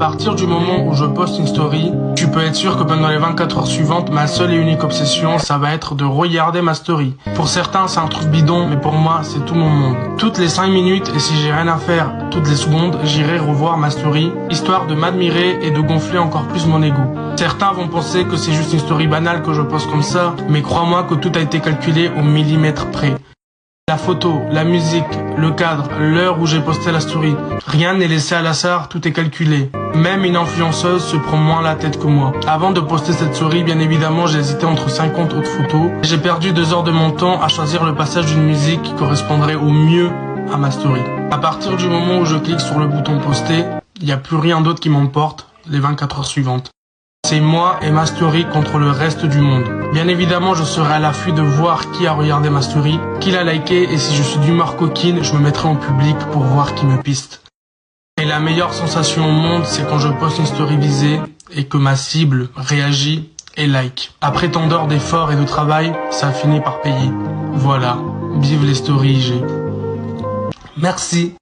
À partir du moment où je poste une story, tu peux être sûr que pendant les 24 heures suivantes, ma seule et unique obsession, ça va être de regarder ma story. Pour certains, c'est un truc bidon, mais pour moi, c'est tout mon monde. Toutes les 5 minutes, et si j'ai rien à faire, toutes les secondes, j'irai revoir ma story, histoire de m'admirer et de gonfler encore plus mon ego. Certains vont penser que c'est juste une story banale que je poste comme ça, mais crois-moi que tout a été calculé au millimètre près. La photo, la musique, le cadre, l'heure où j'ai posté la story. Rien n'est laissé à l'hasard, tout est calculé. Même une influenceuse se prend moins la tête que moi. Avant de poster cette story, bien évidemment, j'ai hésité entre 50 autres photos. J'ai perdu 2 heures de mon temps à choisir le passage d'une musique qui correspondrait au mieux à ma story. À partir du moment où je clique sur le bouton poster, il n'y a plus rien d'autre qui m'emporte les 24 heures suivantes. C'est moi et ma story contre le reste du monde. Bien évidemment, je serai à l'affût de voir qui a regardé ma story, qui l'a liké, et si je suis d'humeur coquine, je me mettrai en public pour voir qui me piste. Et la meilleure sensation au monde, c'est quand je poste une story visée et que ma cible réagit et like. Après tant d'heures d'efforts et de travail, ça finit par payer. Voilà, vive les stories IG. Merci.